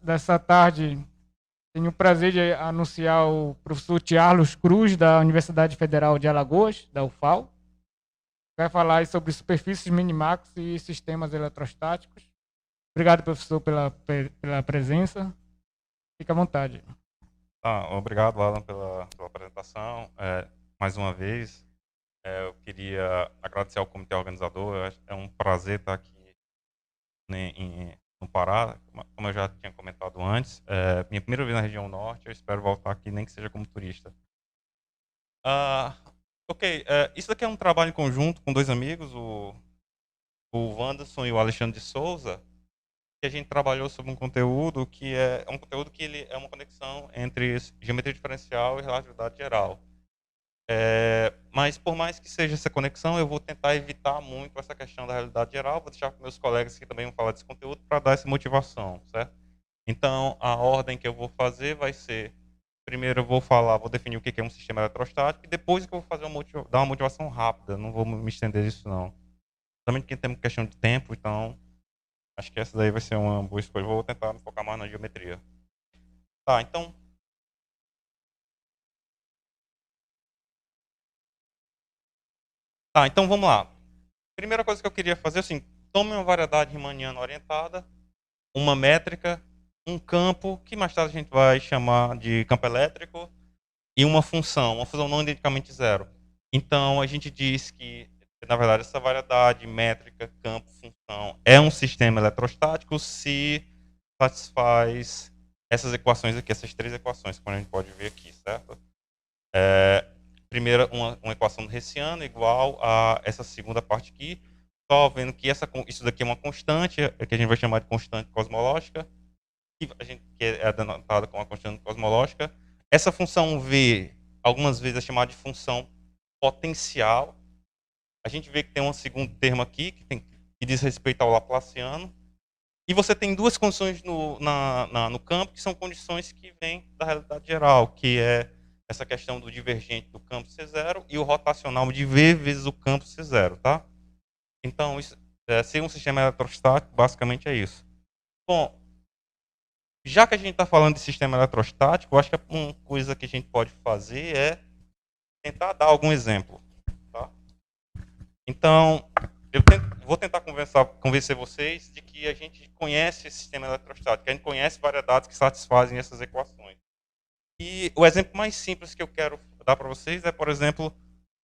Nessa tarde, tenho o prazer de anunciar o professor Tiarlos Cruz, da Universidade Federal de Alagoas, da UFAL. Vai falar aí sobre superfícies minimax e sistemas eletrostáticos. Obrigado, professor, pela presença. Fique à vontade. Obrigado, Alan, pela apresentação. Mais uma vez, eu queria agradecer ao comitê organizador. É um prazer estar aqui no Pará. Como eu já tinha comentado antes, minha primeira vez na região norte, eu espero voltar aqui, nem que seja como turista. Ok, isso daqui é um trabalho em conjunto com dois amigos, o Wanderson e o Alexandre de Souza, que a gente trabalhou sobre um conteúdo que é um conteúdo que ele é uma conexão entre geometria diferencial e relatividade geral. Mas por mais que seja essa conexão, eu vou tentar evitar muito essa questão da realidade geral, vou deixar com meus colegas que também vão falar desse conteúdo para dar essa motivação, certo? Então, a ordem que eu vou fazer vai ser, primeiro eu vou definir o que é um sistema eletrostático, e depois que eu vou fazer dar uma motivação rápida, não vou me estender nisso não. Também porque tem questão de tempo, então acho que essa daí vai ser uma boa escolha. Vou tentar me focar mais na geometria. Tá, então. Então vamos lá. Primeira coisa que eu queria fazer, assim, tome uma variedade riemanniana orientada, uma métrica, um campo, que mais tarde a gente vai chamar de campo elétrico, e uma função não identicamente zero. Então, a gente diz que, na verdade, essa variedade métrica, campo, função, é um sistema eletrostático se satisfaz essas equações aqui, essas três equações, como a gente pode ver aqui, certo? Primeira, uma equação do Hessiano igual a essa segunda parte aqui, só vendo que isso daqui é uma constante, que a gente vai chamar de constante cosmológica, que é denotada como uma constante cosmológica. Essa função V, algumas vezes é chamada de função potencial. A gente vê que tem um segundo termo aqui, que diz respeito ao Laplaciano. E você tem duas condições no campo, que são condições que vêm da realidade geral, que é essa questão do divergente do campo C0 e o rotacional de V vezes o campo C0, tá? Então, ser um sistema eletrostático, basicamente é isso. Bom, já que a gente está falando de sistema eletrostático, eu acho que uma coisa que a gente pode fazer é tentar dar algum exemplo, tá? Então, vou tentar convencer vocês de que a gente conhece esse sistema eletrostático, que a gente conhece variedades que satisfazem essas equações. E o exemplo mais simples que eu quero dar para vocês é, por exemplo,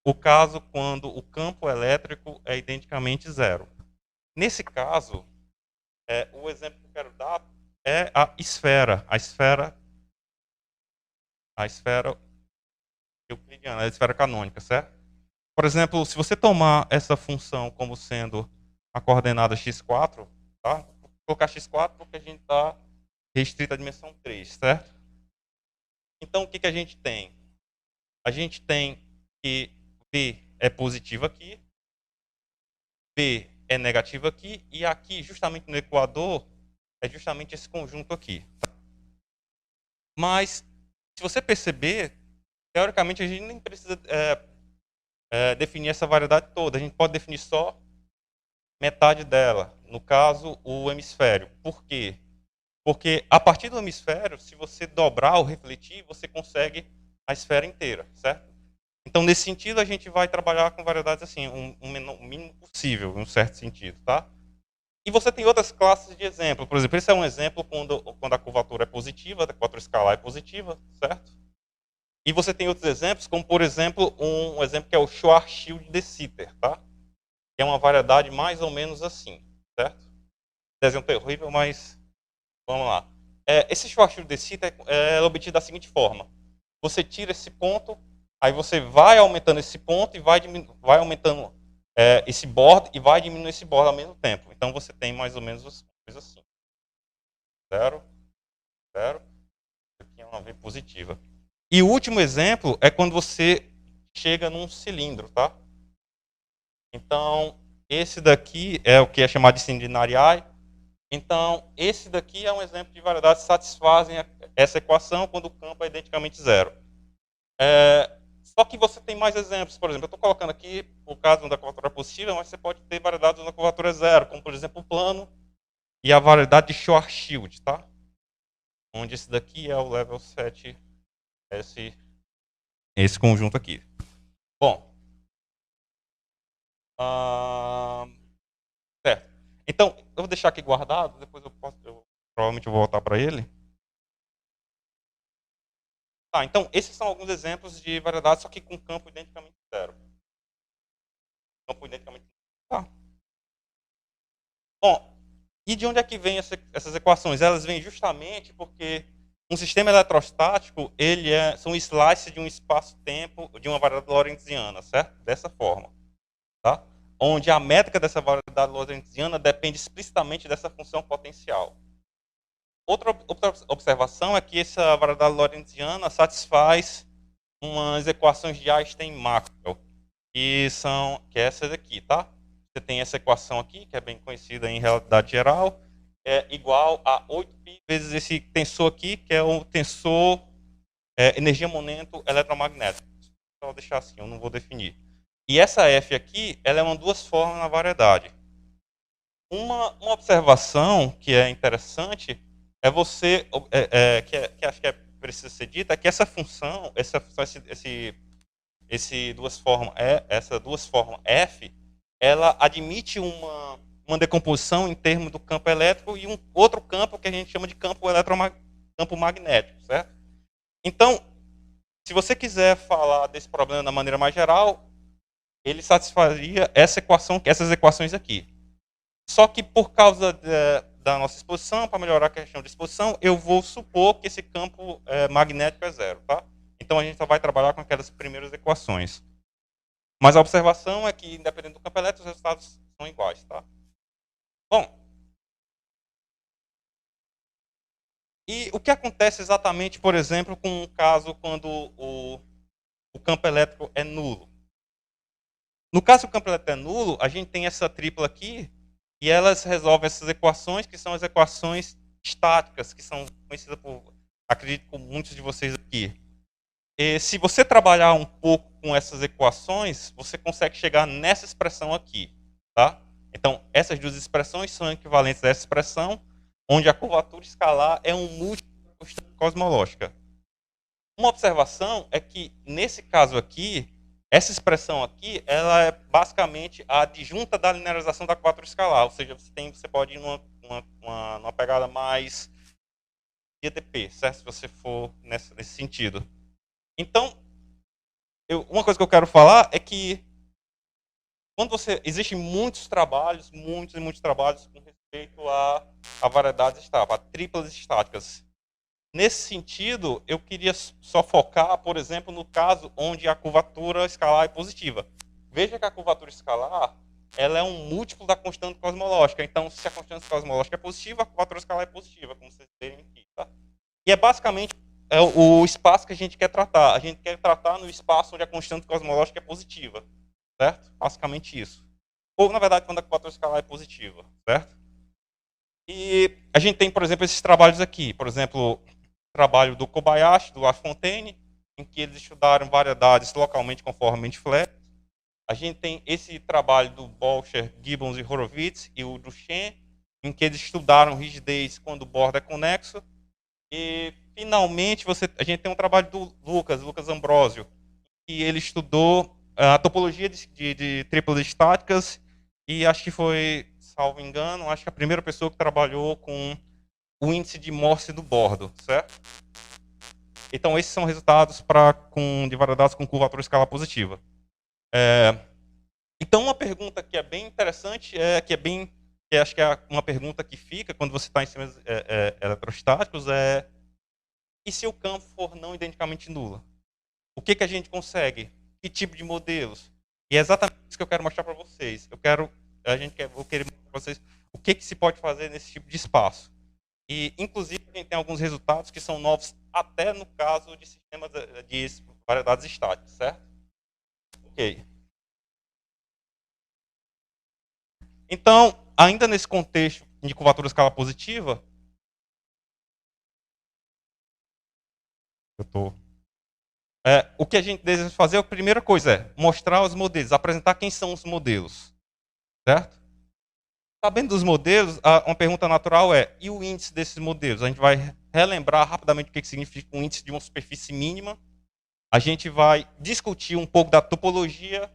o caso quando o campo elétrico é identicamente zero. Nesse caso, o exemplo que eu quero dar é a esfera euclidiana, a esfera canônica, certo? Por exemplo, se você tomar essa função como sendo a coordenada x4, tá? Vou colocar x4 porque a gente está restrito à dimensão 3, certo? Então, o que a gente tem? A gente tem que V é positivo aqui, B é negativo aqui, e aqui, justamente no equador, é justamente esse conjunto aqui. Mas, se você perceber, teoricamente a gente nem precisa definir essa variedade toda. A gente pode definir só metade dela, no caso, o hemisfério. Por quê? Porque a partir do hemisfério, se você dobrar ou refletir, você consegue a esfera inteira, certo? Então, nesse sentido, a gente vai trabalhar com variedades assim, o mínimo possível, em um certo sentido, tá? E você tem outras classes de exemplo. Por exemplo, esse é um exemplo quando a curvatura é positiva, a curvatura escalar é positiva, certo? E você tem outros exemplos, como, por exemplo, um exemplo que é o Schwarzschild de Sitter, tá? Que é uma variedade mais ou menos assim, certo? Desenho terrível, mas vamos lá. Esse Schwarzschild de Sitter é obtido da seguinte forma. Você tira esse ponto, aí você vai aumentando esse ponto e vai aumentando esse bordo e vai diminuindo esse bordo ao mesmo tempo. Então você tem mais ou menos as coisas assim. 0, 0. Aqui é uma V positiva. E o último exemplo é quando você chega num cilindro, tá? Então, esse daqui é o que é chamado de Sindinariae. Então, esse daqui é um exemplo de variedades que satisfazem essa equação quando o campo é identicamente zero. Só que você tem mais exemplos. Por exemplo, eu estou colocando aqui o caso onde a curvatura é possível, mas você pode ter variedades onde a curvatura é zero, como, por exemplo, o plano e a variedade de Schwarzschild, tá? Onde esse daqui é o level 7, esse conjunto aqui. Bom, certo. Então, eu vou deixar aqui guardado, depois provavelmente eu vou voltar para ele. Tá, então, esses são alguns exemplos de variedades, só que com campo identicamente zero. Campo identicamente zero. Tá. Bom, e de onde é que vêm essas equações? Elas vêm justamente porque um sistema eletrostático, são slices de um espaço-tempo de uma variedade lorentziana, certo? Dessa forma, tá? Onde a métrica dessa variedade lorentziana depende explicitamente dessa função potencial. Outra observação é que essa variedade lorentziana satisfaz umas equações de Einstein-Maxwell, que é essa daqui, tá? Você tem essa equação aqui, que é bem conhecida em relatividade geral, é igual a 8π vezes esse tensor aqui, que é o tensor energia-momento eletromagnético. Vou deixar assim, eu não vou definir. E essa F aqui, ela é uma duas formas na variedade. Uma observação que é interessante é você, que acho que precisa ser dita, é que essa função, essa duas formas F, ela admite uma decomposição em termos do campo elétrico e um outro campo que a gente chama de campo magnético, certo? Então, se você quiser falar desse problema da maneira mais geral, ele satisfaria essas equações aqui. Só que por causa da nossa exposição, para melhorar a questão de exposição, eu vou supor que esse campo magnético é zero, tá? Então a gente só vai trabalhar com aquelas primeiras equações. Mas a observação é que, independente do campo elétrico, os resultados são iguais, tá? Bom, e o que acontece exatamente, por exemplo, com um caso quando o campo elétrico é nulo? No caso que o campo elétrico é nulo, a gente tem essa tripla aqui, e elas resolvem essas equações, que são as equações estáticas, que são conhecidas por, acredito, por muitos de vocês aqui. E se você trabalhar um pouco com essas equações, você consegue chegar nessa expressão aqui, tá? Então, essas duas expressões são equivalentes a essa expressão, onde a curvatura escalar é um múltiplo da constante cosmológica. Uma observação é que, nesse caso aqui, essa expressão aqui, ela é basicamente a adjunta da linearização da curvatura escalar, ou seja, você pode ir numa pegada mais EDP, certo? Se você for nesse sentido. Então, uma coisa que eu quero falar é que existem muitos trabalhos, muitos e muitos trabalhos com respeito a variedades estáveis, a triplas estáticas. Nesse sentido, eu queria só focar, por exemplo, no caso onde a curvatura escalar é positiva. Veja que a curvatura escalar ela é um múltiplo da constante cosmológica. Então, se a constante cosmológica é positiva, a curvatura escalar é positiva, como vocês verem aqui. Tá? E é basicamente o espaço que a gente quer tratar. A gente quer tratar no espaço onde a constante cosmológica é positiva. Certo? Basicamente isso. Ou, na verdade, quando a curvatura escalar é positiva. Certo? E a gente tem, por exemplo, esses trabalhos aqui. Por exemplo, trabalho do Kobayashi, do Lafontaine, em que eles estudaram variedades localmente conformemente flat. A gente tem esse trabalho do Bolcher, Gibbons e Horowitz e o do Shen, em que eles estudaram rigidez quando o bordo é conexo. E, finalmente, a gente tem um trabalho do Lucas Ambrosio, que ele estudou a topologia de triplas estáticas e acho que foi, salvo engano, acho que a primeira pessoa que trabalhou com o índice de Morse do bordo, certo? Então, esses são resultados de variedades com curvatura escalar positiva. Então, uma pergunta que é bem interessante, que acho que é uma pergunta que fica quando você está em sistemas eletrostáticos, e se o campo for não identicamente nulo? O que a gente consegue? Que tipo de modelos? E é exatamente isso que eu quero mostrar para vocês. Vou querer mostrar para vocês o que se pode fazer nesse tipo de espaço. E, inclusive, a gente tem alguns resultados que são novos, até no caso de sistemas de variedades estáticas, certo? Ok. Então, ainda nesse contexto de curvatura escalar positiva, o que a gente deseja fazer, a primeira coisa é mostrar os modelos, apresentar quem são os modelos, certo? Sabendo dos modelos, uma pergunta natural é, e o índice desses modelos? A gente vai relembrar rapidamente o que significa um índice de uma superfície mínima. A gente vai discutir um pouco da topologia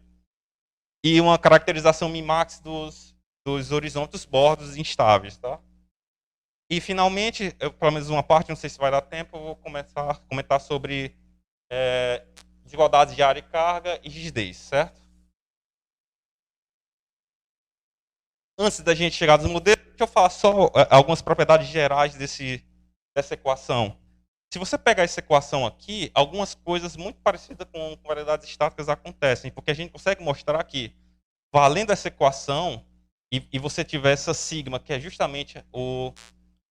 e uma caracterização Mimax dos horizontes dos bordos instáveis. Tá? E, finalmente, pelo menos uma parte, não sei se vai dar tempo, eu vou começar a comentar sobre desigualdades de área e carga e rigidez, certo? Antes da gente chegar nos modelos, deixa eu falar só algumas propriedades gerais dessa equação. Se você pegar essa equação aqui, algumas coisas muito parecidas com variedades estáticas acontecem, porque a gente consegue mostrar que, valendo essa equação, e você tiver essa sigma, que é justamente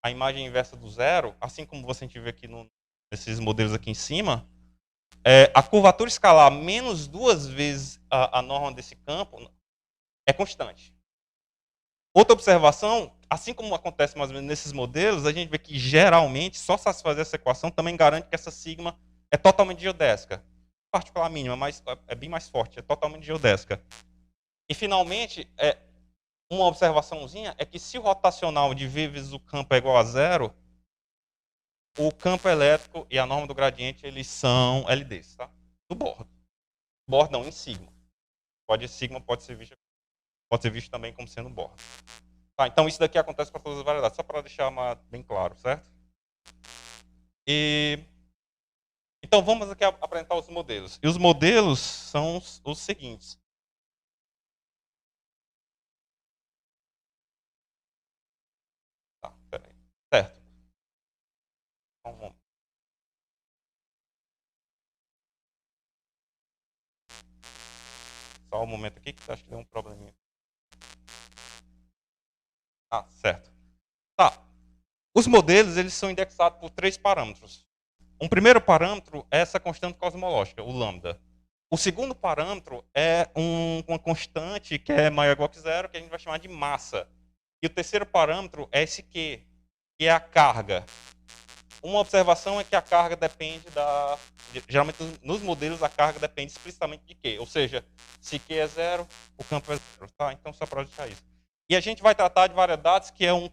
a imagem inversa do zero, assim como você vê aqui nesses modelos aqui em cima, a curvatura escalar menos 2 vezes a norma desse campo é constante. Outra observação, assim como acontece mais ou menos nesses modelos, a gente vê que geralmente só satisfazer essa equação também garante que essa sigma é totalmente geodésica. Particular mínima, mas é bem mais forte, é totalmente geodésica. E, finalmente, uma observaçãozinha é que se o rotacional de V vezes o campo é igual a zero, o campo elétrico e a norma do gradiente eles são LDs, tá? Do bordo. Bordo não, em sigma. Sigma pode ser visto também como sendo bordo. Tá, então isso daqui acontece para todas as variedades, só para deixar bem claro, certo? Então vamos aqui apresentar os modelos. E os modelos são os seguintes. Tá, peraí. Certo. Então, vamos. Só um momento aqui que acho que deu um probleminha. Ah, certo. Tá. Os modelos eles são indexados por 3 parâmetros. Um primeiro parâmetro é essa constante cosmológica, o lambda. O segundo parâmetro é uma constante que é maior ou igual que zero, que a gente vai chamar de massa. E o terceiro parâmetro é esse Q, que é a carga. Uma observação é que a carga depende geralmente, nos modelos, a carga depende explicitamente de Q. Ou seja, se Q é zero, o campo é zero. Tá? Então, só para deixar isso. E a gente vai tratar de variedades que é um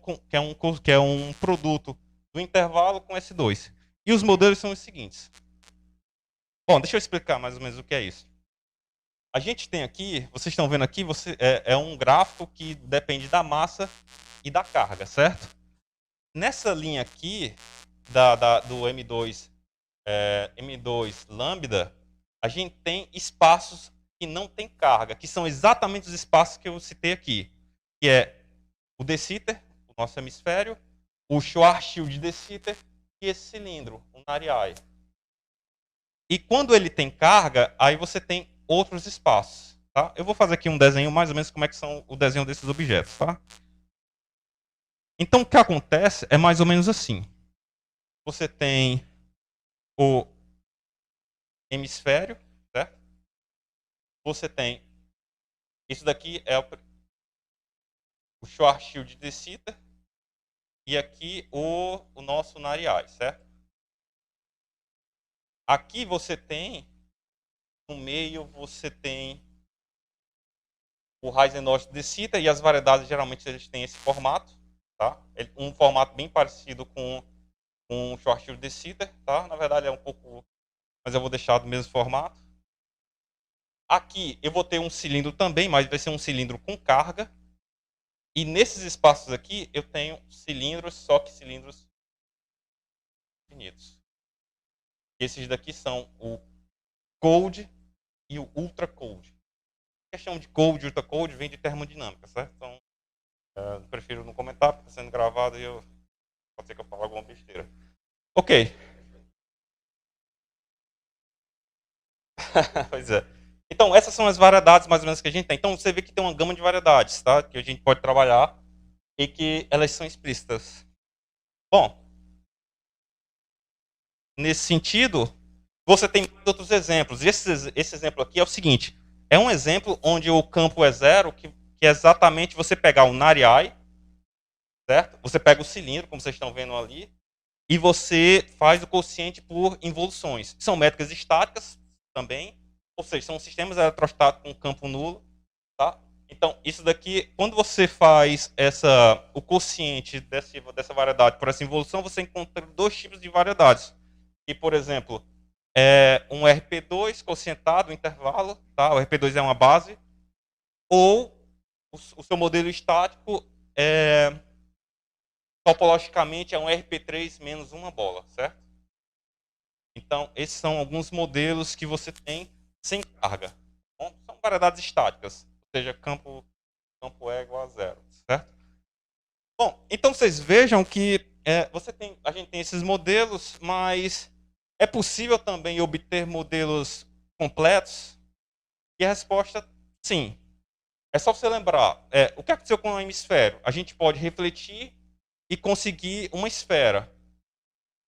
produto do intervalo com S2. E os modelos são os seguintes. Bom, deixa eu explicar mais ou menos o que é isso. A gente tem aqui, vocês estão vendo aqui, é um gráfico que depende da massa e da carga, certo? Nessa linha aqui, do M2 lambda, a gente tem espaços que não tem carga, que são exatamente os espaços que eu citei aqui, que é o de Sitter, o nosso hemisfério, o Schwarzschild de Sitter e esse cilindro, o Nariae. E quando ele tem carga, aí você tem outros espaços. Tá? Eu vou fazer aqui um desenho mais ou menos como é que são o desenho desses objetos. Tá? Então, o que acontece é mais ou menos assim. Você tem o hemisfério, certo? Você tem... Isso daqui é o Schwarzschild de Sitter. E aqui o nosso Nariae, certo? Aqui você tem... No meio você tem o Heisenberg de Sitter, e as variedades geralmente eles têm esse formato, tá? Um formato bem parecido com o Schwarzschild de Sitter, tá? Na verdade é um pouco, mas eu vou deixar do mesmo formato. Aqui eu vou ter um cilindro também, mas vai ser um cilindro com carga. E nesses espaços aqui eu tenho cilindros, só que cilindros infinitos. Esses daqui são o cold e o ultra cold. A questão de cold e ultra cold vem de termodinâmica, certo? Então, eu prefiro não comentar, porque está sendo gravado e pode ser que eu fale alguma besteira. Ok. Pois é. Então, essas são as variedades mais ou menos que a gente tem. Então, você vê que tem uma gama de variedades, tá? Que a gente pode trabalhar e que elas são explícitas. Bom, nesse sentido, você tem outros exemplos. Esse exemplo aqui é o seguinte. É um exemplo onde o campo é zero, que é exatamente você pegar o Nariae, certo? Você pega o cilindro, como vocês estão vendo ali, e você faz o quociente por involuções. São métricas estáticas também, ou seja, são sistemas eletrostáticos com campo nulo, tá? Então, isso daqui, quando você faz o quociente dessa variedade por essa involução, você encontra dois tipos de variedades. E, por exemplo, um RP2 quocientado, intervalo, tá? O RP2 é uma base, ou o seu modelo estático topologicamente é um RP3 menos uma bola, certo? Então, esses são alguns modelos que você tem sem carga. Bom, são variedades estáticas, ou seja, campo E igual a zero, certo? Bom, então vocês vejam que a gente tem esses modelos, mas é possível também obter modelos completos? E a resposta, sim. É só você lembrar, o que aconteceu com o hemisfério? A gente pode refletir e conseguir uma esfera.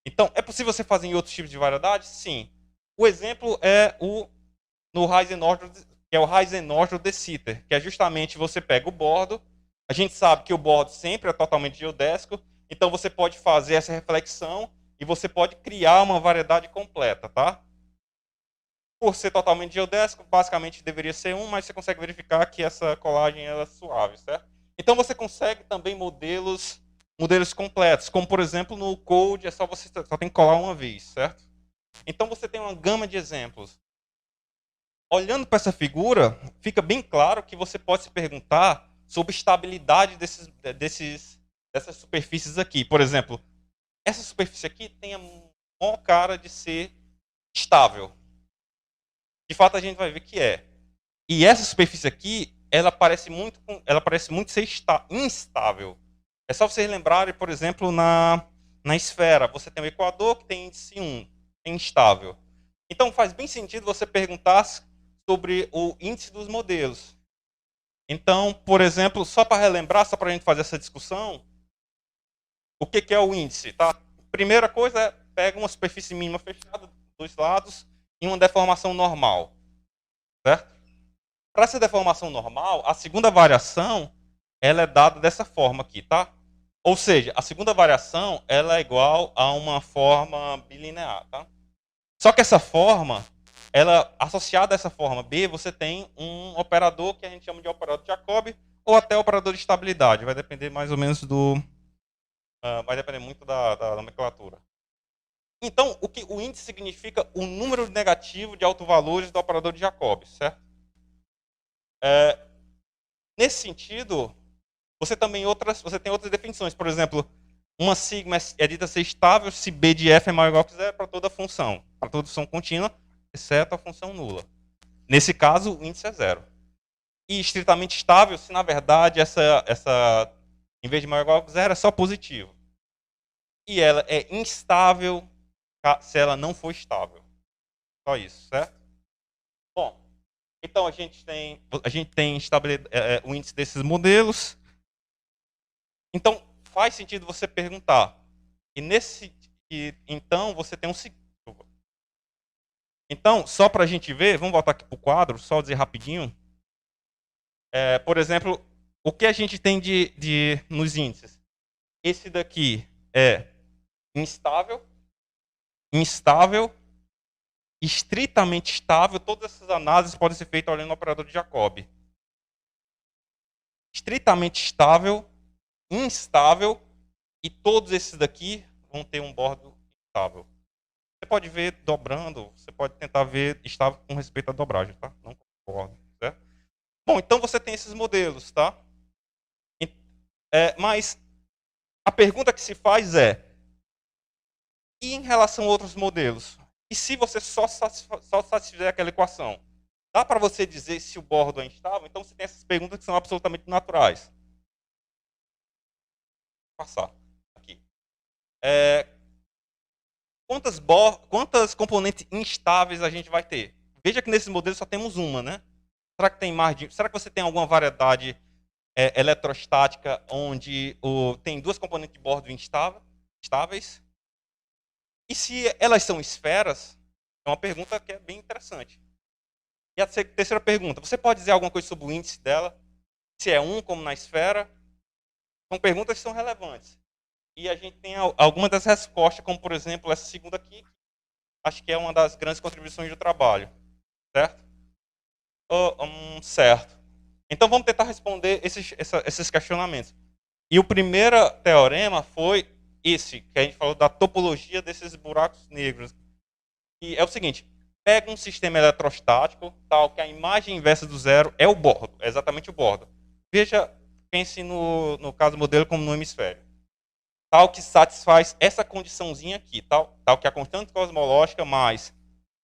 Então, é possível você fazer em outros tipos de variedades? Sim. O exemplo é no Heisenordre, que é o Heisenordre de Sitter, que é justamente você pega o bordo, a gente sabe que o bordo sempre é totalmente geodésico, então você pode fazer essa reflexão e você pode criar uma variedade completa, tá? Por ser totalmente geodésico, basicamente deveria ser um, mas você consegue verificar que essa colagem é suave, certo? Então você consegue também modelos completos, como por exemplo no Code, você só tem que colar uma vez, certo? Então você tem uma gama de exemplos. Olhando para essa figura, fica bem claro que você pode se perguntar sobre estabilidade dessas superfícies aqui. Por exemplo, essa superfície aqui tem a maior cara de ser estável. De fato, a gente vai ver que é. E essa superfície aqui, ela parece muito ser instável. É só vocês lembrarem, por exemplo, na esfera, você tem o equador que tem índice 1, é instável. Então faz bem sentido você perguntar sobre o índice dos modelos. Então, por exemplo, só para relembrar, só para a gente fazer essa discussão, o que é o índice? Tá? Primeira coisa é, pega uma superfície mínima fechada dos lados em uma deformação normal. Certo? Para essa deformação normal, a segunda variação ela é dada dessa forma aqui, tá? Ou seja, a segunda variação ela é igual a uma forma bilinear, tá? Só que essa forma, ela associada a essa forma B, você tem um operador que a gente chama de operador de Jacobi ou até operador de estabilidade. Vai depender mais ou menos vai depender muito da nomenclatura. Então, o índice significa o número negativo de autovalores do operador de Jacobi, certo? Nesse sentido, você tem outras definições. Por exemplo, uma sigma é dita ser estável se B de f é maior ou igual a zero para toda função. Para toda função contínua, exceto a função nula. Nesse caso, o índice é zero. E estritamente estável se, na verdade, em vez de maior ou igual a zero, é só positivo. E ela é instável se ela não for estável. Só isso, certo? Bom, então a gente tem o índice desses modelos. Então, faz sentido você perguntar. Então, você tem um seguinte. Então, só para a gente ver, vamos voltar aqui para o quadro, só dizer rapidinho. Por exemplo, o que a gente tem nos índices? Esse daqui é instável, estritamente estável. Todas essas análises podem ser feitas olhando o operador de Jacobi. Estritamente estável, instável, e todos esses daqui vão ter um bordo instável. Você pode ver dobrando, você pode tentar ver estável com respeito à dobragem, tá? Não concordo, certo? Bom, então você tem esses modelos, tá? Mas a pergunta que se faz e em relação a outros modelos? E se você só satisfizer aquela equação? Dá para você dizer se o bordo é instável? Então você tem essas perguntas que são absolutamente naturais. Vou passar aqui. Quantas componentes instáveis a gente vai ter? Veja que nesses modelos só temos uma, né? Será que tem mais Será que você tem alguma variedade eletrostática onde tem duas componentes de bordo instáveis? E se elas são esferas? É uma pergunta que é bem interessante. E a terceira pergunta, você pode dizer alguma coisa sobre o índice dela? Se é um, como na esfera? São perguntas que são relevantes. E a gente tem algumas das respostas, como por exemplo essa segunda aqui, acho que é uma das grandes contribuições do trabalho. Certo? Certo. Então vamos tentar responder esses questionamentos. E o primeiro teorema foi esse, que a gente falou da topologia desses buracos negros. E é o seguinte, pega um sistema eletrostático, tal que a imagem inversa do zero é o bordo, é exatamente o bordo. Veja, pense no caso do modelo como no hemisfério. Tal que satisfaz essa condiçãozinha aqui, tal que a constante cosmológica mais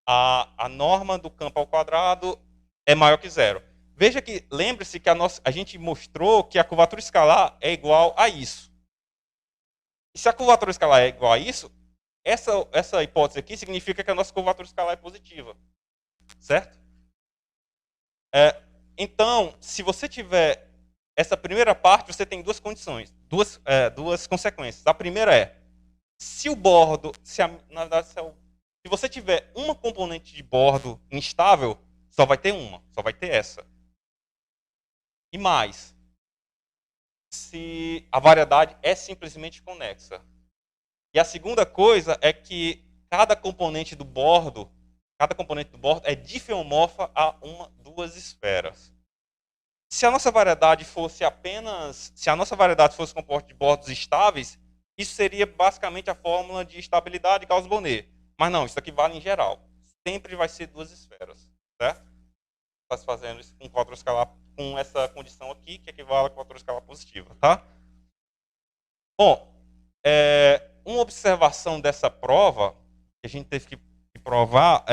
a norma do campo ao quadrado é maior que zero. Veja que, lembre-se que a gente mostrou que a curvatura escalar é igual a isso. E se a curvatura escalar é igual a isso, essa hipótese aqui significa que a nossa curvatura escalar é positiva. Certo? Então, se você tiver essa primeira parte, você tem duas condições, duas consequências. A primeira é, se o bordo, na verdade, se você tiver uma componente de bordo instável, só vai ter uma, só vai ter essa. E mais, se a variedade é simplesmente conexa. E a segunda coisa é que cada componente do bordo é difeomorfa a duas esferas. Se a nossa variedade fosse composta de bordos estáveis, isso seria basicamente a fórmula de estabilidade de Gauss-Bonnet. Mas não, isso aqui vale em geral. Sempre vai ser duas esferas, certo? Está se fazendo isso com curvatura escalar com essa condição aqui, que equivale a curvatura escalar positiva, tá? Bom, uma observação dessa prova que a gente teve que provar,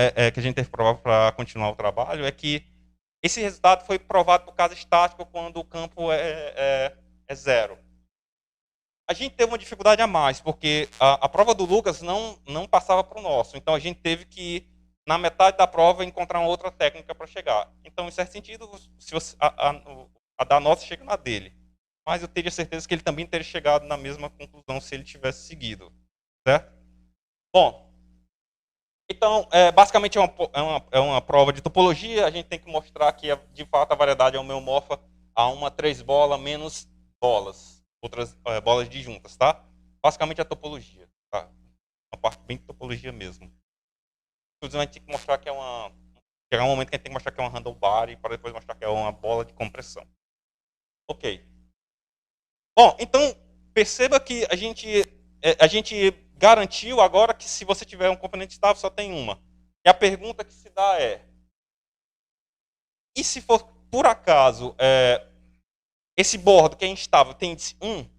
para continuar o trabalho, é que esse resultado foi provado por caso estático quando o campo é zero. A gente teve uma dificuldade a mais, porque a prova do Lucas não passava para o nosso. Então, a gente teve que, na metade da prova, encontrar uma outra técnica para chegar. Então, em certo sentido, a da nossa chega na dele. Mas eu teria certeza que ele também teria chegado na mesma conclusão se ele tivesse seguido. Certo? Bom, então, basicamente é uma prova de topologia. A gente tem que mostrar que, de fato, a variedade é homeomorfa a uma 3 bola menos bolas. Outras bolas disjuntas, tá? Basicamente a topologia, tá? Uma parte bem de topologia mesmo. Inclusive, a gente tem que mostrar que chegar um momento que a gente tem que mostrar que é uma handlebar e para depois mostrar que é uma bola de compressão. Ok. Bom, então, perceba que a gente garantiu agora que se você tiver um componente estável, só tem uma. E a pergunta que se dá é, e se for, por acaso, esse bordo que é instável tem índice 1,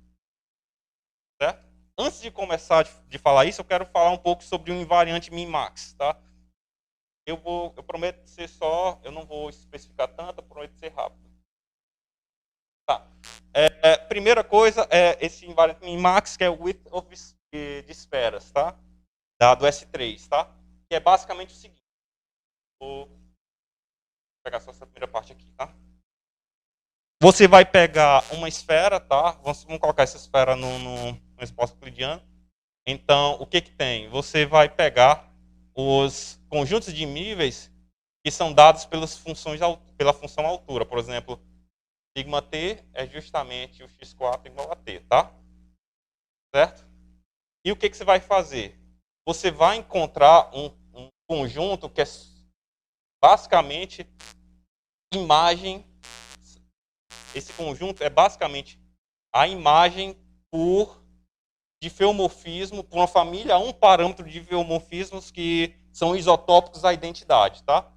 certo? Antes de começar de falar isso, eu quero falar um pouco sobre o invariante min-max, tá? Eu prometo ser eu não vou especificar tanto, eu prometo ser rápido. Tá. Primeira coisa é esse invariante min-max, que é o width of de esferas, tá? Do S3, tá? Que é basicamente o seguinte. Vou pegar só essa primeira parte aqui, tá? Você vai pegar uma esfera, tá? Vamos colocar essa esfera no espaço euclidiano. Então, o que tem? Você vai pegar os conjuntos de níveis que são dados pela função altura. Por exemplo, sigma t é justamente o x4 igual a t, tá? Certo? E o que você vai fazer? Você vai encontrar um conjunto que é basicamente imagem. Esse conjunto é basicamente a imagem por difeomorfismo, por uma família, um parâmetro de difeomorfismos que são isotópicos à identidade, tá?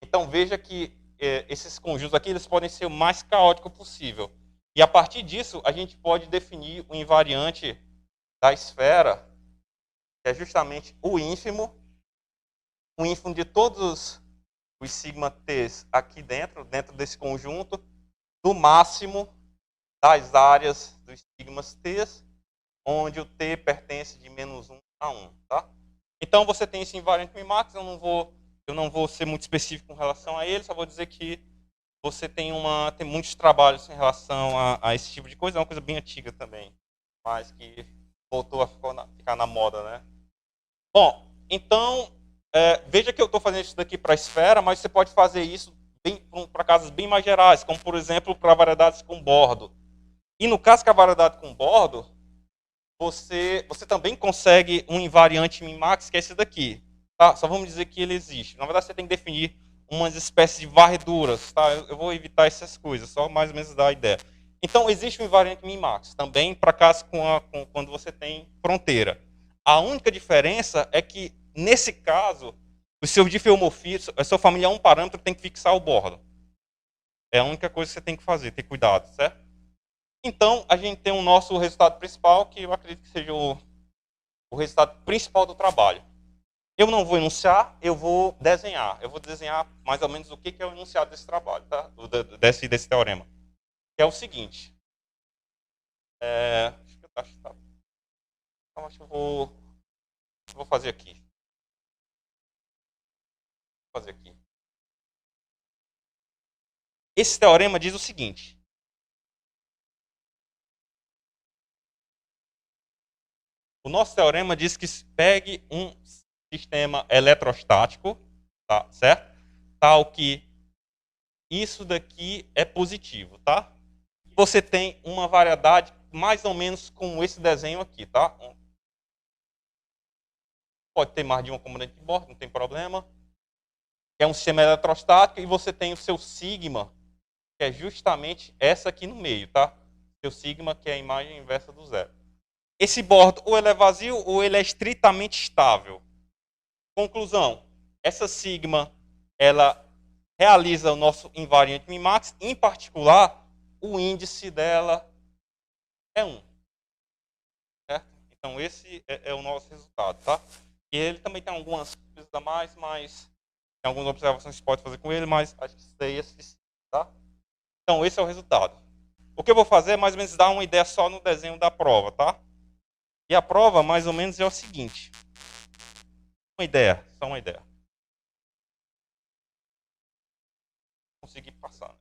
Então veja que esses conjuntos aqui eles podem ser o mais caótico possível. E a partir disso a gente pode definir o invariante da esfera, que é justamente o ínfimo de todos os sigma t's aqui dentro desse conjunto, do máximo das áreas dos sigmas t's, onde o t pertence de menos 1 a 1. Tá? Então você tem esse invariante min-max, eu não vou ser muito específico com relação a ele, só vou dizer que você tem muitos trabalhos em relação a esse tipo de coisa, é uma coisa bem antiga também, mas que voltou a ficar na moda, né? Bom, então, veja que eu estou fazendo isso daqui para a esfera, mas você pode fazer isso para casos bem mais gerais, como, por exemplo, para variedades com bordo. E no caso que a variedade com bordo, você também consegue um invariante min-max, que é esse daqui. Tá? Só vamos dizer que ele existe. Na verdade, você tem que definir umas espécies de varreduras, tá? Eu vou evitar essas coisas, só mais ou menos dar a ideia. Então, existe um invariante min-max, também para caso quando você tem fronteira. A única diferença é que, nesse caso, o seu diffeomorfismo, a sua família é um parâmetro, tem que fixar o bordo. É a única coisa que você tem que fazer, ter cuidado, certo? Então, a gente tem o nosso resultado principal, que eu acredito que seja o resultado principal do trabalho. Eu não vou enunciar, eu vou desenhar. Eu vou desenhar mais ou menos o que é o enunciado desse trabalho, tá? Desse teorema. Que é o seguinte. Acho que eu vou fazer aqui. Esse teorema diz o seguinte. O nosso teorema diz que pegue um sistema eletrostático, tá, certo? Tal que isso daqui é positivo, tá? Você tem uma variedade mais ou menos como esse desenho aqui, tá? Pode ter mais de uma componente de bordo, não tem problema. É um sistema eletrostático e você tem o seu sigma, que é justamente essa aqui no meio, tá? Seu sigma, que é a imagem inversa do zero. Esse bordo ou ele é vazio ou ele é estritamente estável. Conclusão, essa sigma, ela realiza o nosso invariante min-max, em particular, o índice dela é 1. Certo? Então, esse é o nosso resultado, tá? E ele também tem algumas coisas a mais, mas tem algumas observações que você pode fazer com ele, mas acho que isso daí é suficiente, tá? Então, esse é o resultado. O que eu vou fazer é mais ou menos dar uma ideia só no desenho da prova, tá? E a prova, mais ou menos, é o seguinte. Só uma ideia. Consegui passar. Né?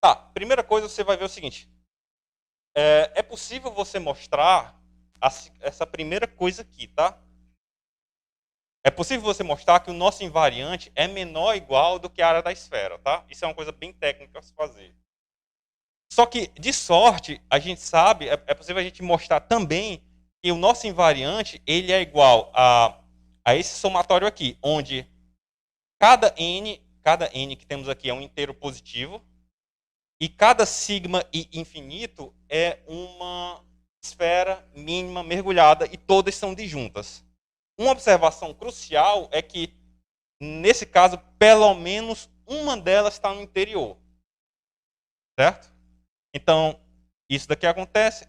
Tá, primeira coisa você vai ver o seguinte. É possível você mostrar essa primeira coisa aqui, tá? É possível você mostrar que o nosso invariante é menor ou igual do que a área da esfera, tá? Isso é uma coisa bem técnica a se fazer. Só que, de sorte, a gente sabe, é possível a gente mostrar também que o nosso invariante ele é igual a esse somatório aqui, onde cada n que temos aqui é um inteiro positivo e cada sigma e infinito é uma esfera mínima mergulhada e todas são disjuntas. Uma observação crucial é que, nesse caso, pelo menos uma delas está no interior. Certo? Então, isso daqui acontece,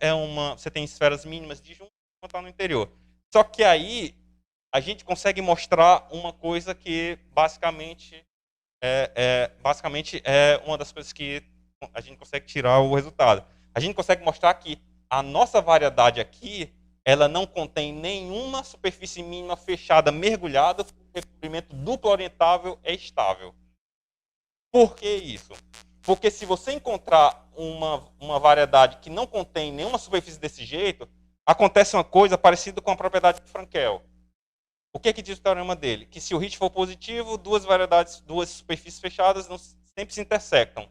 você tem esferas mínimas disjuntas, uma está no interior. Só que aí, a gente consegue mostrar uma coisa que, basicamente é uma das coisas que a gente consegue tirar o resultado. A gente consegue mostrar que a nossa variedade aqui, ela não contém nenhuma superfície mínima fechada, mergulhada, o recobrimento duplo orientável é estável. Por que isso? Porque se você encontrar uma variedade que não contém nenhuma superfície desse jeito, acontece uma coisa parecida com a propriedade de Frankel. O que diz o teorema dele? Que se o Hit for positivo, duas superfícies fechadas sempre se intersectam.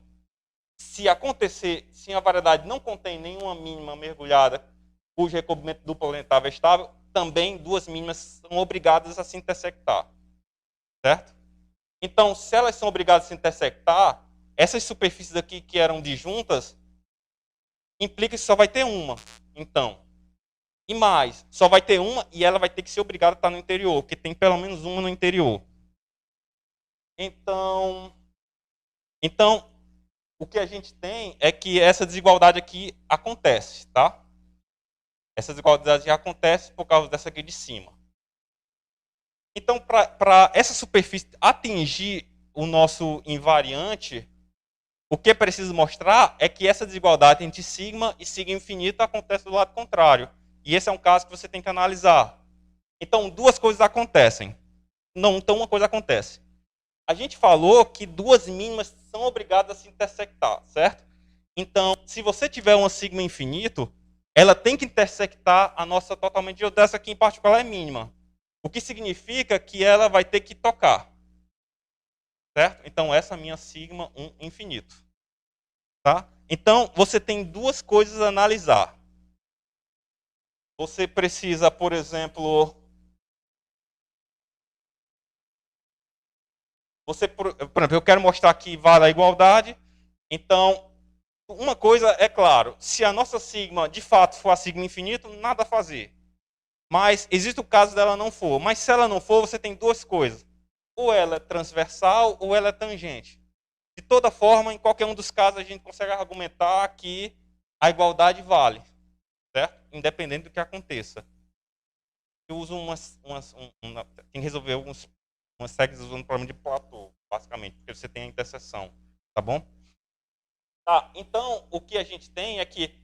Se a variedade não contém nenhuma mínima mergulhada, cujo recobrimento duplo orientável é estável, também duas mínimas são obrigadas a se intersectar. Certo? Então, se elas são obrigadas a se intersectar, essas superfícies aqui que eram disjuntas, implica que só vai ter uma. Então, e mais, só vai ter uma e ela vai ter que ser obrigada a estar no interior, porque tem pelo menos uma no interior. Então, o que a gente tem é que essa desigualdade aqui acontece, tá? Essa desigualdade acontece por causa dessa aqui de cima. Então, para essa superfície atingir o nosso invariante, o que é preciso mostrar é que essa desigualdade entre sigma e sigma infinito acontece do lado contrário. E esse é um caso que você tem que analisar. Então, duas coisas acontecem. Não, então uma coisa acontece. A gente falou que duas mínimas são obrigadas a se intersectar, certo? Então, se você tiver uma sigma infinito, ela tem que intersectar a nossa totalmente geodésica, essa aqui em particular é mínima. O que significa que ela vai ter que tocar. Certo? Então, essa é a minha sigma 1 infinito. Tá? Então, você tem duas coisas a analisar. Você precisa, por exemplo, por exemplo, eu quero mostrar que vale a igualdade. Então, uma coisa é claro, se a nossa sigma de fato for a sigma infinito, nada a fazer. Mas existe o caso dela não for. Mas se ela não for, você tem duas coisas. Ou ela é transversal ou ela é tangente. De toda forma, em qualquer um dos casos, a gente consegue argumentar que a igualdade vale, certo? Independente do que aconteça. Eu uso tem que resolver umas séries usando o problema de Platô, basicamente, porque você tem a interseção, tá bom? Tá, então, o que a gente tem é que,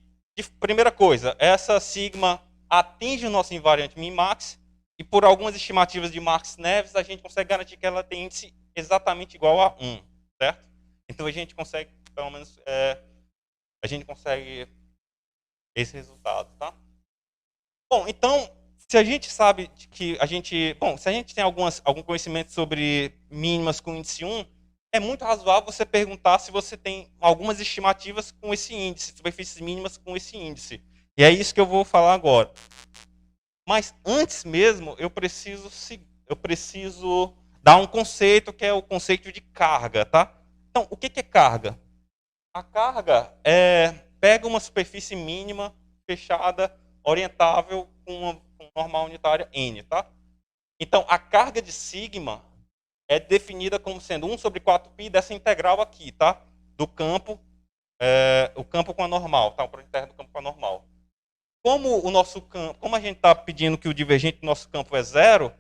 primeira coisa, essa sigma atinge o nosso invariante min-max, e por algumas estimativas de Marx-Neves, a gente consegue garantir que ela tem índice exatamente igual a 1, certo? Então, a gente consegue, pelo menos, a gente consegue esse resultado, tá? Bom, então, se a gente sabe que a gente... Bom, se a gente tem algum conhecimento sobre mínimas com índice 1, é muito razoável você perguntar se você tem algumas estimativas com esse índice, superfícies mínimas com esse índice. E é isso que eu vou falar agora. Mas antes mesmo, eu preciso dar um conceito, que é o conceito de carga, tá? Então, o que é carga? A carga pega uma superfície mínima fechada, orientável, com uma normal unitária n, tá? Então, a carga de sigma é definida como sendo 1 sobre 4π dessa integral aqui, tá? Do campo, o campo com a normal, tá? O produto interno do campo com a normal. Como a gente está pedindo que o divergente do nosso campo é zero,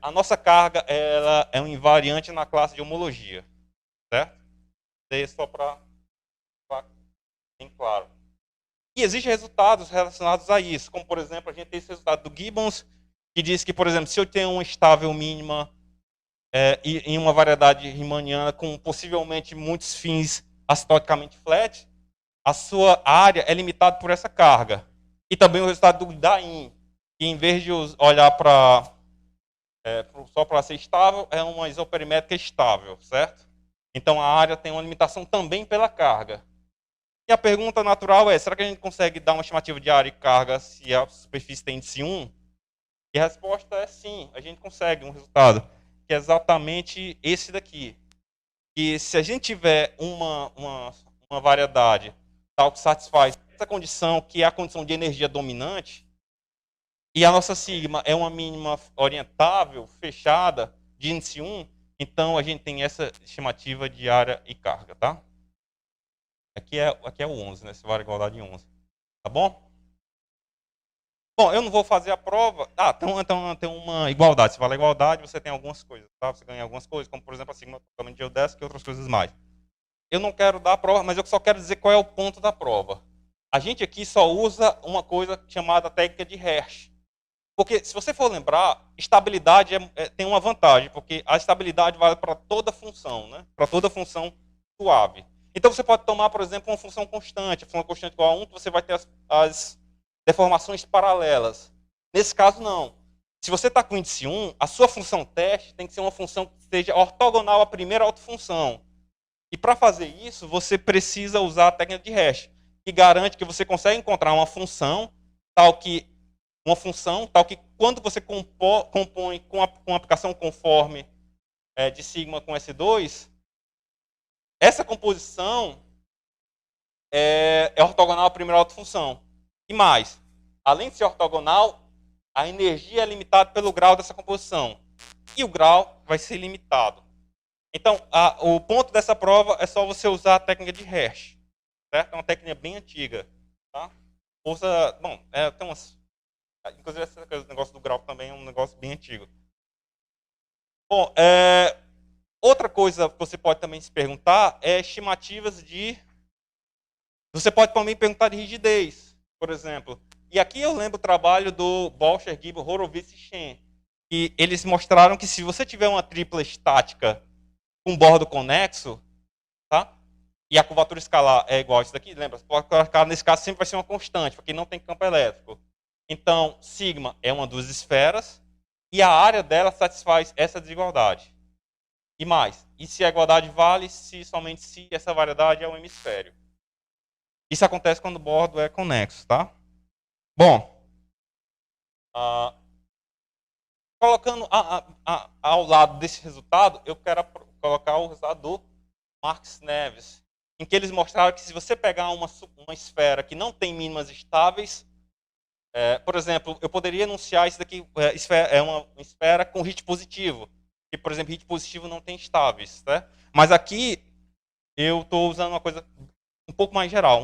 a nossa carga ela é um invariante na classe de homologia, certo? Isso só para bem claro. E existem resultados relacionados a isso, como, por exemplo, a gente tem esse resultado do Gibbons, que diz que, por exemplo, se eu tenho uma estável mínima em uma variedade riemanniana com possivelmente muitos fins acidoticamente flat, a sua área é limitada por essa carga. E também o resultado do Dain, que em vez de olhar só para ser estável, é uma isoperimétrica estável, certo? Então a área tem uma limitação também pela carga. E a pergunta natural é, será que a gente consegue dar uma estimativa de área e carga se a superfície tem índice 1? E a resposta é sim, a gente consegue um resultado, que é exatamente esse daqui. E se a gente tiver uma variedade tal que satisfaz essa condição, que é a condição de energia dominante, e a nossa sigma é uma mínima orientável, fechada, de índice 1, então a gente tem essa estimativa de área e carga, tá? Aqui é o 11, né? Se vale igualdade em 11. Tá bom? Bom, eu não vou fazer a prova. Então tem uma igualdade. Se vale a igualdade, você tem algumas coisas, tá? Você ganha algumas coisas, como por exemplo a sigma totalmente geodésica e outras coisas mais. Eu não quero dar a prova, mas eu só quero dizer qual é o ponto da prova. A gente aqui só usa uma coisa chamada técnica de Hertz. Porque, se você for lembrar, estabilidade tem uma vantagem, porque a estabilidade vale para toda função, né? Para toda função suave. Então, você pode tomar, por exemplo, uma função constante. A função constante igual a 1, você vai ter as deformações paralelas. Nesse caso, não. Se você está com índice 1, a sua função teste tem que ser uma função que seja ortogonal à primeira autofunção. E para fazer isso, você precisa usar a técnica de Hertz, que garante que você consegue encontrar uma função tal que quando você compõe com a aplicação conforme de sigma com S2, essa composição é ortogonal à primeira autofunção. E mais, além de ser ortogonal, a energia é limitada pelo grau dessa composição. E o grau vai ser limitado. Então, o ponto dessa prova é só você usar a técnica de Hertz. Certo? É uma técnica bem antiga. Tá? Tem umas... Inclusive, esse negócio do grau também é um negócio bem antigo. Bom, outra coisa que você pode também se perguntar é estimativas de... Você pode também perguntar de rigidez, por exemplo. E aqui eu lembro o trabalho do Bolcher, Gibbon, Horowitz e Shen, que eles mostraram que se você tiver uma tripla estática com bordo conexo, tá? E a curvatura escalar é igual a isso daqui, lembra? Você pode colocar, nesse caso, sempre vai ser uma constante, porque não tem campo elétrico. Então, sigma é uma das esferas e a área dela satisfaz essa desigualdade. E mais, e se a igualdade vale somente se essa variedade é um hemisfério. Isso acontece quando o bordo é conexo, tá? Bom, colocando ao lado desse resultado, eu quero colocar o resultado do Marx Neves, em que eles mostraram que se você pegar uma esfera que não tem mínimas estáveis, por exemplo, eu poderia enunciar isso daqui é uma esfera com hit positivo, que, por exemplo, hit positivo não tem estáveis, tá? Mas aqui eu estou usando uma coisa um pouco mais geral,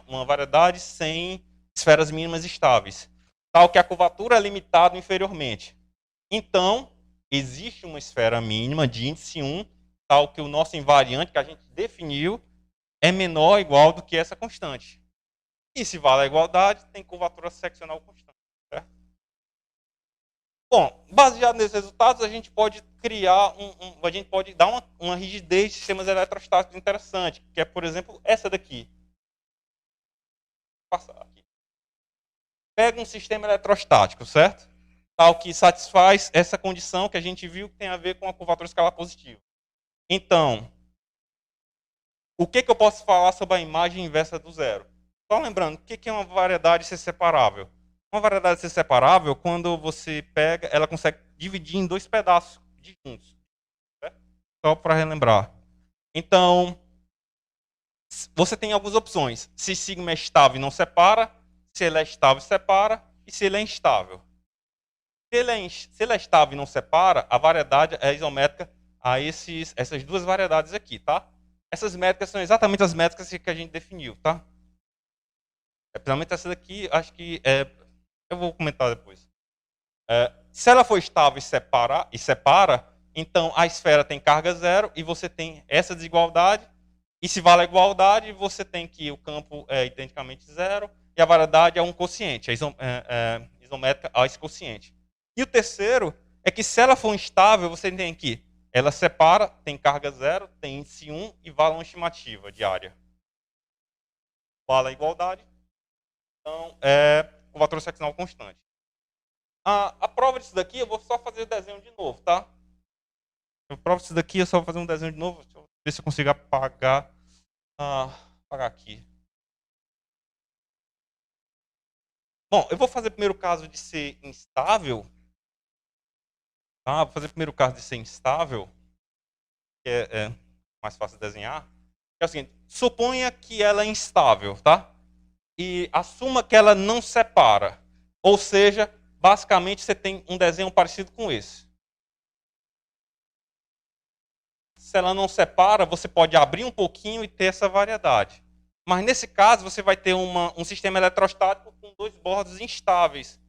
uma variedade sem esferas mínimas estáveis, tal que a curvatura é limitada inferiormente. Então, existe uma esfera mínima de índice 1, tal que o nosso invariante que a gente definiu é menor ou igual do que essa constante. E se vale a igualdade, tem curvatura seccional constante. Certo? Bom, baseado nesses resultados, a gente pode criar a gente pode dar uma rigidez de sistemas eletrostáticos interessante, que é, por exemplo, essa daqui. Vou passar aqui. Pega um sistema eletrostático, certo? Tal que satisfaz essa condição que a gente viu que tem a ver com a curvatura escalar positiva. Então, o que eu posso falar sobre a imagem inversa do zero? Só lembrando, o que é uma variedade ser separável? Uma variedade ser separável, quando você pega, ela consegue dividir em dois pedaços disjuntos. Certo? Só para relembrar. Então, você tem algumas opções. Se sigma é estável e não separa, se ele é estável, separa, e se ele é instável. Se ele é estável e não separa, a variedade é isométrica a essas duas variedades aqui, tá? Essas métricas são exatamente as métricas que a gente definiu, tá? Principalmente essa daqui, acho que eu vou comentar depois. Se ela for estável e separa, então a esfera tem carga zero e você tem essa desigualdade. E se vale a igualdade, você tem que o campo é identicamente zero e a variedade é um quociente, isométrica a esse quociente. E o terceiro é que se ela for instável, você tem que ela separa, tem carga zero, tem índice 1 e vale uma estimativa de área. Vale a igualdade. Então, curvatura seccional constante. A prova disso daqui, eu vou só fazer o desenho de novo, tá? A prova disso daqui, eu só vou fazer um desenho de novo. Deixa eu ver se eu consigo apagar aqui. Bom, eu vou fazer o primeiro caso de ser instável. Tá? Vou fazer o primeiro caso de ser instável, que é mais fácil de desenhar. É o seguinte, suponha que ela é instável, tá? E assuma que ela não separa. Ou seja, basicamente você tem um desenho parecido com esse. Se ela não separa, você pode abrir um pouquinho e ter essa variedade. Mas nesse caso, você vai ter um sistema eletrostático com dois bordos instáveis.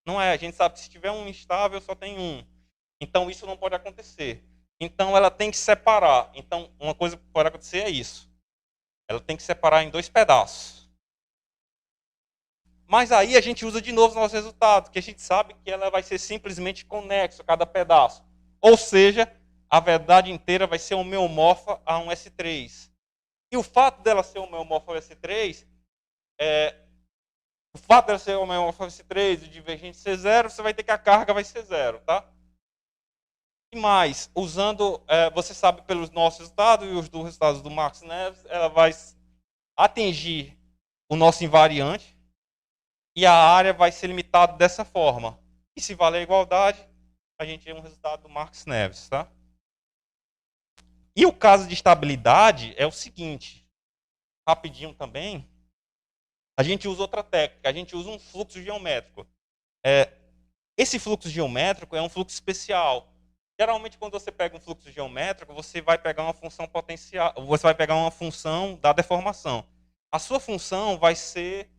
Não é? A gente sabe que se tiver um instável, só tem um. Então isso não pode acontecer. Então ela tem que separar. Então uma coisa que pode acontecer é isso. Ela tem que separar em dois pedaços. Mas aí a gente usa de novo o nosso resultado, que a gente sabe que ela vai ser simplesmente conexo a cada pedaço. Ou seja, a verdade inteira vai ser homeomorfa a um S3. E o fato dela ser homeomorfa ao S3, o fato dela ser homeomorfa ao S3 e divergente ser zero, você vai ter que a carga vai ser zero, tá? E mais, usando, você sabe pelos nossos resultados e os dos resultados do Marx Neves, ela vai atingir o nosso invariante e a área vai ser limitada dessa forma. E se valer a igualdade, a gente tem um resultado do Marx Neves, tá? E o caso de estabilidade é o seguinte, rapidinho também, a gente usa outra técnica, a gente usa um fluxo geométrico. Esse fluxo geométrico é um fluxo especial. Geralmente, quando você pega um fluxo geométrico, você vai pegar uma função potencial, você vai pegar uma função da deformação. A sua função vai ser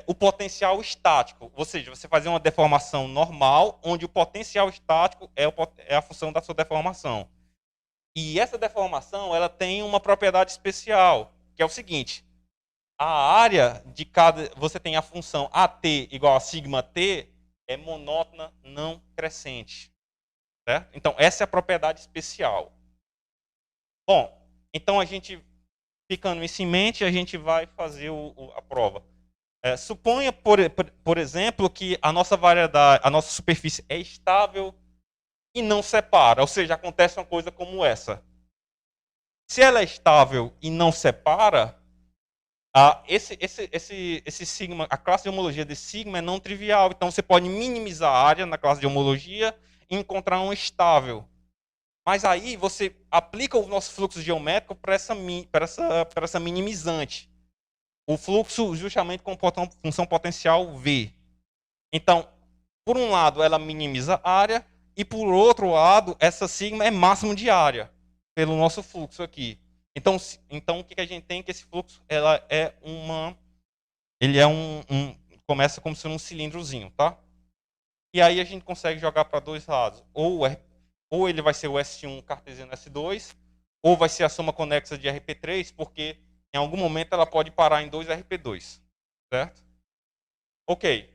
o potencial estático, ou seja, você fazer uma deformação normal, onde o potencial estático é a função da sua deformação. E essa deformação, ela tem uma propriedade especial, que é o seguinte: a área de cada, você tem a função AT igual a sigma t, é monótona não crescente. Certo? Então, essa é a propriedade especial. Bom, então a gente, ficando isso em mente, a gente vai fazer a prova. Suponha, por exemplo, que a nossa variedade, a nossa superfície é estável e não separa, ou seja, acontece uma coisa como essa. Se ela é estável e não separa, esse sigma, a classe de homologia desse sigma é não trivial, então você pode minimizar a área na classe de homologia e encontrar um estável. Mas aí você aplica o nosso fluxo geométrico para essa minimizante. O fluxo justamente com função potencial V. Então, por um lado, ela minimiza a área, e por outro lado, essa sigma é máximo de área, pelo nosso fluxo aqui. Então o que a gente tem? Que esse fluxo ele é começa como sendo um cilindrozinho, tá? E aí a gente consegue jogar para dois lados. Ou ele vai ser o S1 cartesiano S2, ou vai ser a soma conexa de RP3, porque em algum momento ela pode parar em 2 RP2, certo? Ok.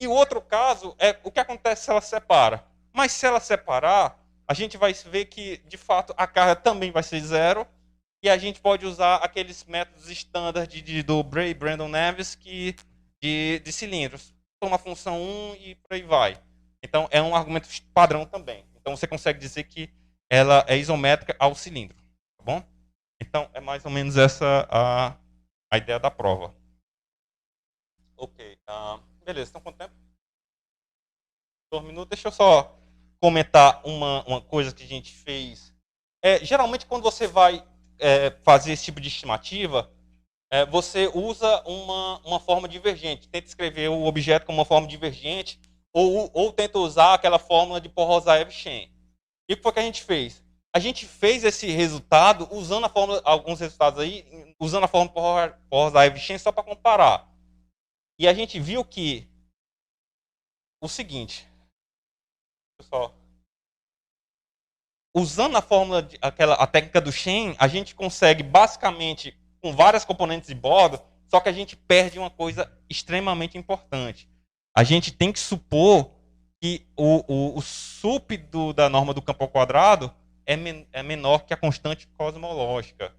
E o outro caso é o que acontece se ela separa. Mas se ela separar, a gente vai ver que, de fato, a carga também vai ser zero, e a gente pode usar aqueles métodos standard do Bray e Brandon Neves de cilindros. Toma a função 1 e por aí vai. Então, é um argumento padrão também. Então, você consegue dizer que ela é isométrica ao cilindro. Tá bom? Então, é mais ou menos essa a ideia da prova. Ok. Beleza, estão com tempo? 2 minutos. Deixa eu só comentar uma coisa que a gente fez. Geralmente, quando você vai fazer esse tipo de estimativa, você usa uma forma divergente. Tenta escrever o objeto como uma forma divergente, ou tenta usar aquela fórmula de Porozaev-Shen. E o que foi que a gente fez? A gente fez esse resultado usando alguns resultados aí, usando a fórmula Porozaev-Shen só para comparar. E a gente viu que o seguinte, pessoal, usando a fórmula, a técnica do Shen, a gente consegue basicamente, com várias componentes de borda, só que a gente perde uma coisa extremamente importante. A gente tem que supor que o sup da norma do campo ao quadrado é menor que a constante cosmológica.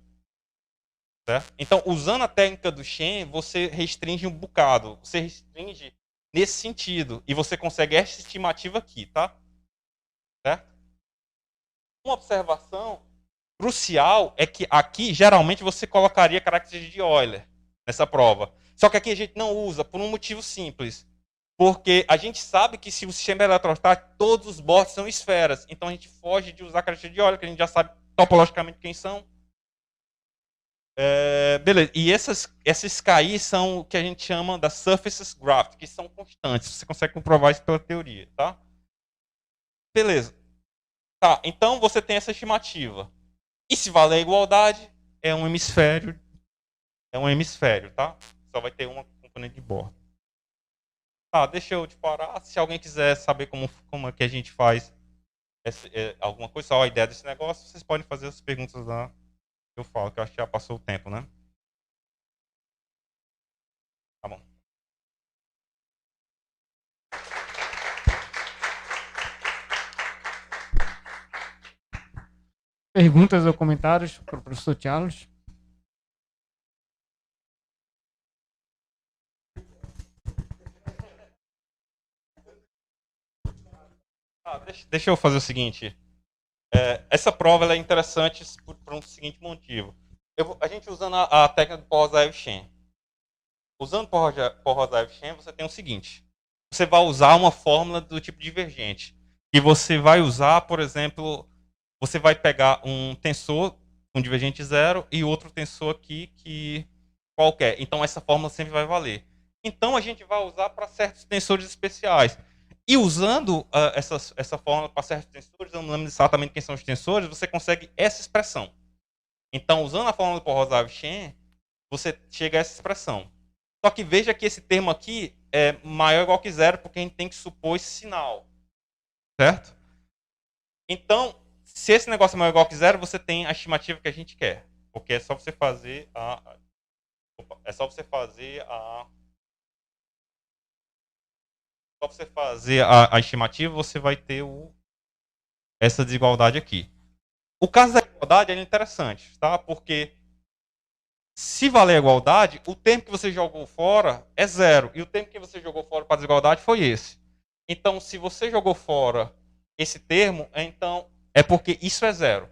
Certo? Então, usando a técnica do Shen, você restringe um bocado. Você restringe nesse sentido. E você consegue essa estimativa aqui, tá? Certo? Uma observação crucial é que aqui, geralmente, você colocaria características de Euler nessa prova. Só que aqui a gente não usa por um motivo simples. Porque a gente sabe que se o sistema é eletrostático, todos os bordes são esferas. Então a gente foge de usar características de Euler, que a gente já sabe topologicamente quem são. Beleza. E essas KI são o que a gente chama das surfaces graph, que são constantes. Você consegue comprovar isso pela teoria, tá? Beleza. Tá, então você tem essa estimativa. E se valer a igualdade, é um hemisfério. É um hemisfério, tá? Só vai ter uma componente de borda. Tá, deixa eu te parar. Se alguém quiser saber como é que a gente faz alguma coisa, só a ideia desse negócio, vocês podem fazer as perguntas lá. Eu falo, que eu acho que já passou o tempo, né? Tá bom. Perguntas ou comentários para o professor Charles? Deixa eu fazer o seguinte. Essa prova ela é interessante por um seguinte motivo. A gente usando a técnica do Porozaev-Shen. Usando Porozaev-Shen, você tem o seguinte. Você vai usar uma fórmula do tipo divergente. E você vai usar, por exemplo, você vai pegar um tensor com divergente zero e outro tensor aqui que qualquer. Então essa fórmula sempre vai valer. Então a gente vai usar para certos tensores especiais. E usando essa fórmula para certos tensores, eu não lembro exatamente quem são os tensores, você consegue essa expressão. Então, usando a fórmula do Porozaev-Shen, você chega a essa expressão. Só que veja que esse termo aqui é maior ou igual que zero, porque a gente tem que supor esse sinal. Certo? Então, se esse negócio é maior ou igual que zero, você tem a estimativa que a gente quer. Porque é só você fazer só você fazer a estimativa, você vai ter essa desigualdade aqui. O caso da igualdade é interessante, tá? Porque se valer a igualdade, o tempo que você jogou fora é zero. E o tempo que você jogou fora para a desigualdade foi esse. Então, se você jogou fora esse termo, então é porque isso é zero.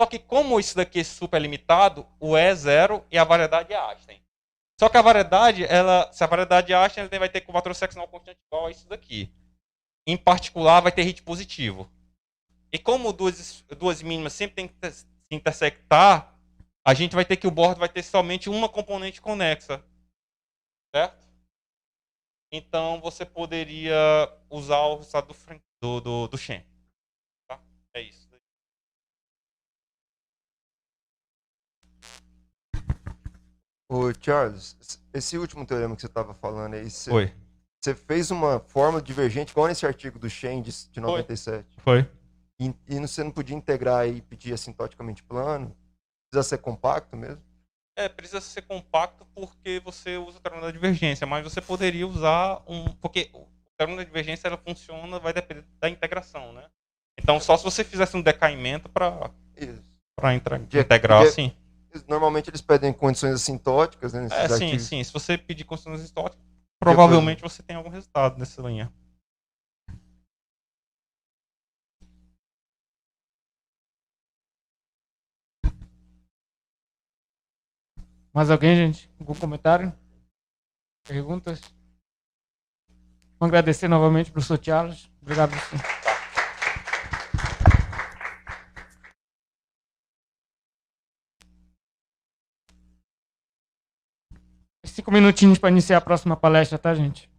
Só que como isso daqui é superlimitado, o E é zero e a variedade é Einstein. Só que a variedade, se a variedade é Einstein, ela vai ter curvatura seccional constante igual a isso daqui. Em particular, vai ter hit positivo. E como duas mínimas sempre tem que se intersectar, a gente vai ter que o board vai ter somente uma componente conexa, certo? Então você poderia usar o resultado do Shen. Tá? É isso. Ô, Charles, esse último teorema que você estava falando aí, Foi. você fez uma fórmula divergente igual nesse artigo do Shen de 97. Foi. E você não podia integrar e pedir assintoticamente plano? Precisa ser compacto mesmo? Precisa ser compacto porque você usa o teorema da divergência, mas você poderia usar porque o teorema da divergência ela funciona, vai depender da integração, né? Então só se você fizesse um decaimento para integrar, sim. Normalmente eles pedem condições assintóticas, né? Nesses artigos. Sim. Se você pedir condições assintóticas, provavelmente você tem algum resultado nessa linha. Mais alguém, gente? Algum comentário? Perguntas? Vou agradecer novamente ao professor Charles. Obrigado, professor. 5 minutinhos para iniciar a próxima palestra, tá, gente?